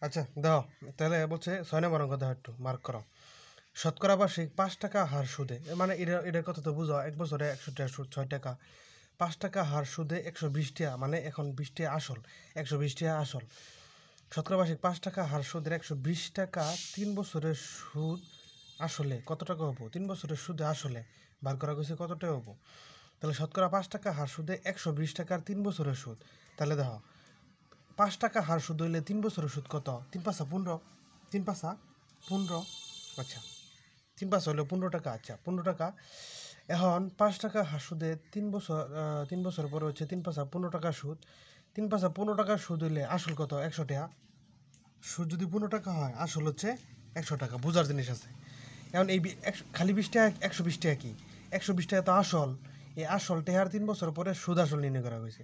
আচ্ছা দাও, তাহলে বলছে 6 নম্বর অঙ্ক দাও, একটু মার্ক করো। শতকরা বার্ষিক 5 টাকা হার সুদে, মানে এটার কথা তো বুঝো, 1 বছরে 100 টাকা সুদ, 6 টাকা। 5 টাকা হার সুদে 120 টাকা, মানে এখন 20 টাকা আসল, 120 টাকা আসল। শতকরা বার্ষিক 5 টাকা হার সুদের 120 টাকা 3 বছরের সুদ আসলে কত টাকা হবো? 3 বছরের সুদে আসলে বার করা গেছে কত টাকা হবো? তাহলে শতকরা 5 টাকা হার সুদে 120 টাকার 3 বছরের সুদ। তাহলে দেখো, 5 টাকা হার সুদ হইলে 3 বছরের সুদ কত? 3 পাঁচা 15, 3 পাঁচা 15। আচ্ছা, 3 পাঁচা হলো 15 টাকা। আচ্ছা, 15 টাকা। এখন 5 টাকা হার সুদে 3 বছর পরে হচ্ছে 3 পাঁচা 15 টাকা সুদ। 3 পাঁচা 15 টাকার সুদ হইলে আসল কত? 100 টাকা। সুদ যদি 15 টাকা হয়, আসল হচ্ছে 100 টাকা। বোঝার জিনিস আছে। এখন এই খালি 20 টাকা, 120 টাকা কি? 120 টাকা তো আসল। এই আসল টাকার 3 বছর পরে সুদ আসল নির্ণয় করা হয়েছে।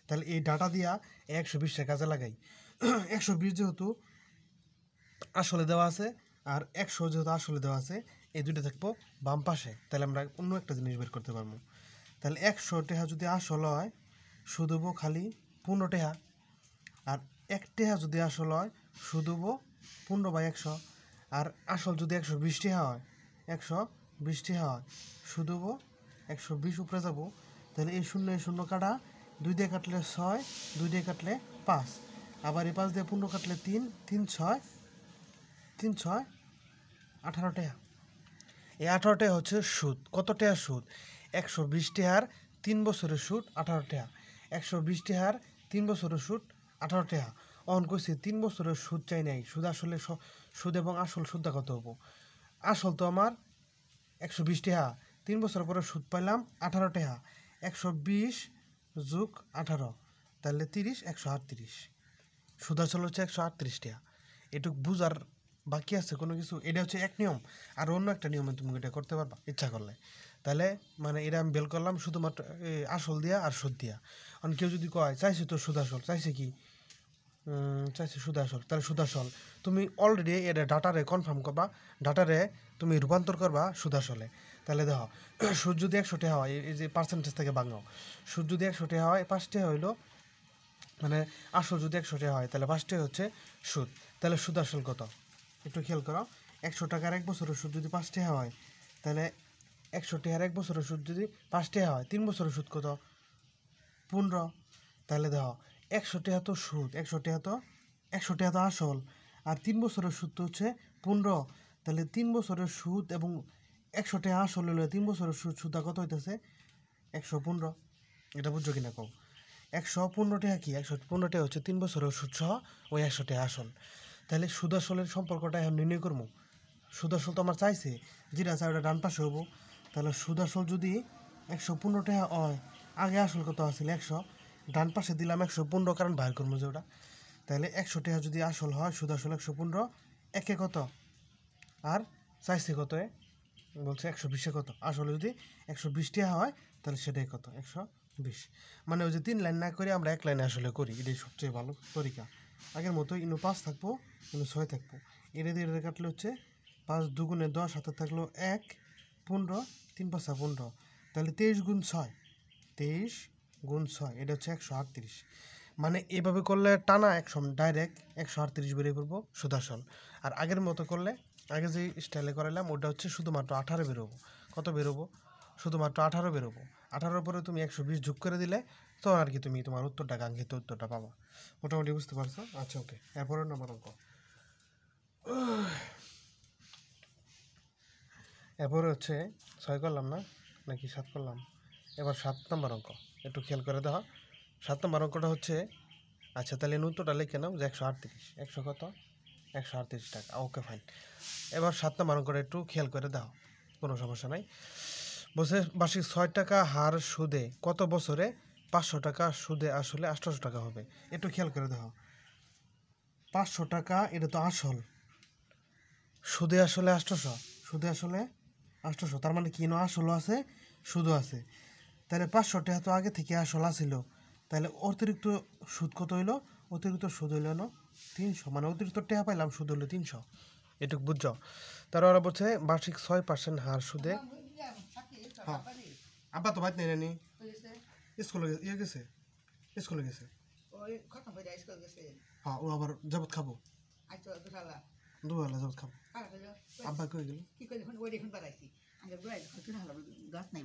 তাহলে এই ডাটা দিয়া 120 টাকা কাজে লাগাই। 120 যেহেতু আসলে দেওয়া আছে, আর 100 যেহেতু আসলে দেওয়া আছে, এই দুইটা থাকবো বাম পাশে। তাহলে আমরা অন্য একটা জিনিস বের করতে পারবো। তাহলে 100 টাকা যদি আসল হয়, সুদ হবো খালি 15 টাকা। আর 1 টাকা যদি আসল হয়, সুদ হবো 15/100। আর আসল যদি 120 টাকা হয়, 120 টাকা হয়, সুদ হবো 120 উপরে যাবো। তাহলে এই শূন্য কাটা, 2 দিয়ে কাটলে 6, 2 দিয়ে কাটলে 5, আবার এই 5 দিয়ে 15 কাটলে 3, 3 6, 3 6 18 টাকা। এই 18 টাকা হচ্ছে সুদ। কত টাকা সুদ? 120 টাকার 3 বছরের সুদ 18 টাকা। 120 টাকার 3 বছরের সুদ 18 টাকা। অন কইছে 3 বছরের সুদ চাই নাই। সুদ আসলে সুদ এবং আসল সুদটা কত হবো? আসল তো আমার 120 টাকা, 3 বছর পরে সুদ পাইলাম 18 টাকা। 120 যোগ 18, তাহলে 30, 138। সুদ আসল হচ্ছে 138 টাকা। এটুক বুঝার বাকি আছে কোনো কিছু? এটা হচ্ছে এক নিয়ম। আর অন্য একটা নিয়মে তুমি এটা করতে পারবা ইচ্ছা করলে। তাহলে মানে এটা আমি বের করলাম শুধুমাত্র আসল দিয়া আর সুদ দিয়া। কারণ কেউ যদি কয় চাইছে তো সুদ আসল, চাইছে কি? চাইছে সুদ আসল, তাহলে সুদ আসল তুমি অলরেডি এটা ডাটারে কনফার্ম করবা, ডাটারে তুমি রূপান্তর করবা সুদ আসলে। তাহলে দেখো, সুদ যদি 100 টাকা হয়, এই যে পার্সেন্টেজ থেকে ভাঙাও, সুদ যদি 100 টাকা হয়, 5 টাকা হইলো, মানে আসল যদি 100 টাকা হয়, তাহলে 5 টাকা হচ্ছে সুদ। তাহলে সুদ আসল কত? একটু খেয়াল করো। 100 টাকার 1 বছরের সুদ যদি 5 টাকা হয়, তাহলে 100 টাকার 1 বছরের সুদ যদি 5 টাকা হয়, 3 বছরের সুদ কত? 15। তাহলে দেখো, 100 টাকা তো সুদ, 100 টাকা তো আসল, আর 3 বছরের সুদ তো হচ্ছে 15। তাহলে 3 বছরের সুদ এবং 100 টাকা আসল হলে 3 বছরের সুদটা কত হইতেছে? 115। এটা বুঝছো কিনা কও? 115 টাকা কি? 115 টাকা হচ্ছে 3 বছরের সুদ সহ ওই 100 টাকা আসল। তাহলে সুদ আসলের সম্পর্কটা এখন নির্ণয় করবো। সুদ আসল তো আমার চাইছে, যেটা চাই ওটা ডান পাশে হবো। তাহলে সুদ আসল যদি 115 টাকা হয়, আগে আসল কত আসছিল? 100, ডান পাশে দিলাম 115, কারণ বাইর করবো যে ওটা। তাহলে 100 টাকা যদি আসল হয়, সুদ আসল 115, একে কত? আর চাইছে কত? বলছে 120-এ কত? আসলে যদি 120 টাকা হয়, তাহলে সেটাই কত? 120। মানে ওই যে 3 লাইন না করে আমরা 1 লাইনে আসলে করি, এটাই সবচেয়ে ভালো তরিকা। আগের মতো ইনু 5 থাকবো, ইনু 6 থাকবো। এটা দিয়ে এটা কাটলে হচ্ছে 5 দুগুণে 10, হাতে থাকলো 1, 15, 3 5 15। তাহলে 23 গুণ 6, 23 গুণ 6, এটা হচ্ছে 138। মানে এভাবে করলে টানা একশো ডাইরেক্ট 138 বেরিয়ে করবো সুদ আসল। আর আগের মতো করলে, আগে যে স্টাইলে করালাম, ওটা হচ্ছে শুধুমাত্র 18 বেরোবো। কত বেরোবো? শুধুমাত্র 18 বেরোবো। 18-র পরে তুমি 120 যোগ করে দিলে তো আর কি, তুমি তোমার উত্তরটা, কাঙ্ক্ষিত উত্তরটা পাবা। মোটামুটি বুঝতে পারছো? আচ্ছা, ওকে। এরপরের নম্বর অঙ্ক। এরপরে হচ্ছে 6 করলাম না, নাকি 7 করলাম? এবার 7 নম্বর অঙ্ক, একটু খেয়াল করে দেখো। 7 নম্বর অঙ্কটা হচ্ছে, আচ্ছা তাহলে উত্তরটা লিখে নাও যে 138। 100 কত? 138 টাকা। ওকে, ফাইন। এবার 7 নম্বর অঙ্কটা একটু খেয়াল করে দাও, কোনো সমস্যা নাই। বলছে বার্ষিক 6 টাকা হার সুদে কত বছরে 500 টাকা সুদে আসলে 800 টাকা হবে? একটু খেয়াল করে দেখো। 500 টাকা এটা তো আসল, সুদে আসলে 800, সুদে আসলে 800, তার মানে কি না, আসলও আছে সুদও আছে। তাহলে 500 টাকা তো আগে থেকে আসল আসিল, তাহলে অতিরিক্ত সুদ কত হইলো? অতিরিক্ত সুদ হইল না 300, মানে অতিরিক্ত টাকা পাইলাম, সুদ হইলো 300। এটুকু বুঝছো? তারা ওরা বলছে বার্ষিক 6% হার সুদে। হ্যাঁ, আব্বা তো বাইত নেই নি, স্কুলে গেছে, স্কুলে গেছে। হ্যাঁ, ও আবার জবত খাবো। আচ্ছা দুশালা দুবেলা যাবত খাবো কারা আব্বা কই গেল কি করে দেখুন ওই দেখুন বাড়াইছি আমি গাছ নাই